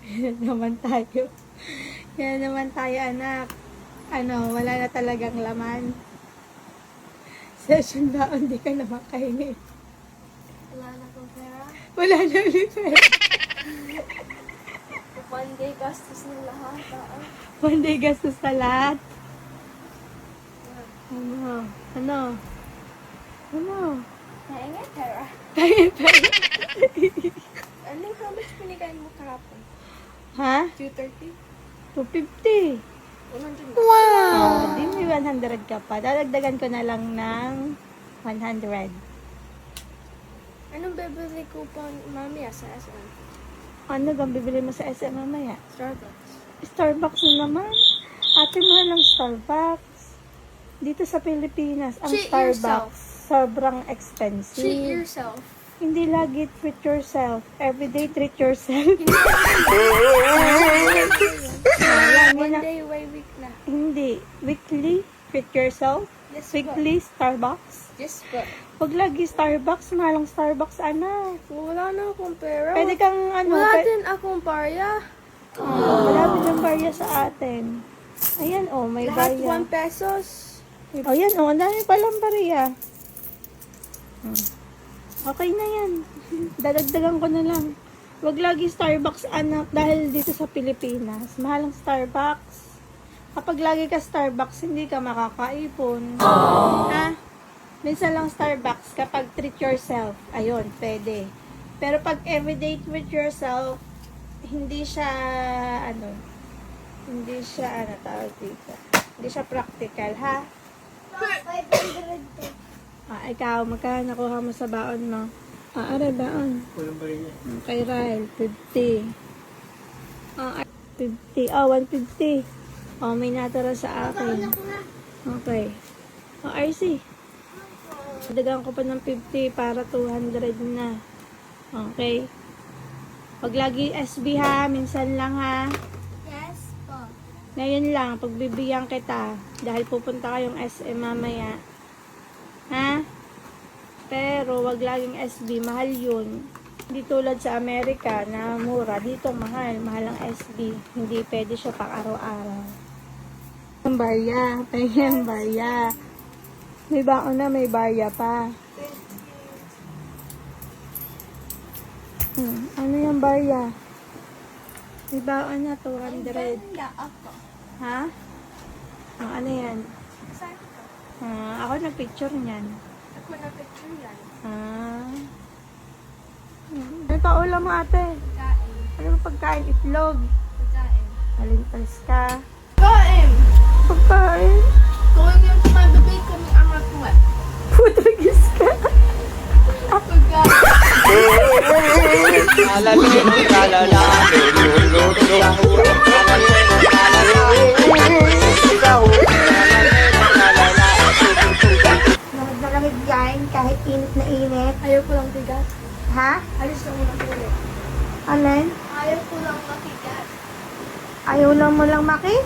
Yan naman tayo. Yan naman tayo, anak. Wala na talagang laman. Session ba? Hindi ka na makahingi. Wala na akong pera. Wala na ulit pera. One day gastos ng lahat. One day gastos sa lahat. Ano? Naingat pera. Tayo pera. Ano, how much pinikain mo kahapon? Ha? 230? 250. 100 Wow! Di may 100 ka pa. Dadagdagan ko na lang ng 100. Anong bibili ko pa mamaya sa SM? Ano bang bibili mo sa SM mamaya? Starbucks. Starbucks na naman. Ate, mahal ng Starbucks. Dito sa Pilipinas, ang Treat Starbucks, yourself. sobrang expensive. Treat yourself. Hindi lagi treat yourself. Everyday treat yourself. One day, week na. Hindi. Weekly treat yourself. Yes, Weekly Starbucks. Yes, but Huwag lagi Starbucks. Mahalang Starbucks, anak. wala na akong pera. Pwede kang Wala din akong barya. Wala din barya sa atin. Ayan, may Lahat barya. 1 pesos. Ayan, ang dami palang barya. Okay na yan. Dadagdagan ko na lang. Huwag lagi Starbucks, anak, dahil dito sa Pilipinas, mahal ang Starbucks. Kapag lagi ka Starbucks, hindi ka makakaipon. Ha? Minsan lang Starbucks kapag treat yourself. Ayun, pwede. Pero pag everyday treat yourself, hindi siya, tawag dito. Hindi siya practical, ha? 500 to. Ikaw, magkano nakuha mo sa baon mo? Aray, baon. Kay Ryle, 50. 50. 150. May natara sa akin. Okay. RC. Dagan ko pa ng 50 para 200 na. Okay. Pag lagi SB ha, minsan lang ha. Yes po. Ngayon lang, pagbibigyan kita. Dahil pupunta kayong SM mamaya. Ha? Pero wag laging SB, mahal yun. Hindi tulad sa Amerika na mura. Dito mahal ang SB. Hindi pwede siya pang araw-araw. Ang barya. Pahing barya. May baon na, may barya pa. Ano yung barya? May baon na, 200. Ganda ako. Ha? Ano yan? Saan ka? Ako nag-picture niyan. Ako na picture yan. Ano pa ulam mo, ate? Pagkain. Ano ba pagkain? Itlog. Pagkain. Alintas ka. Pagkain! Pagkain? Kung yung kumabibig kami ang akuha. Putragis ka. Pagkain. Lamig na lamig yan, kahit init na init. Ayaw ko lang tigas. Ha? Alis lang muna ko ulit. Alin? Ayaw ko lang makigas. Ayaw lang mo lang maki?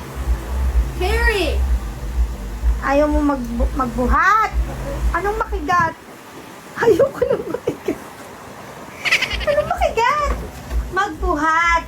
Harry! Ayaw mo magbuhat? Anong makigat? Ayaw ko lang makigat. Anong makigat? Magbuhat.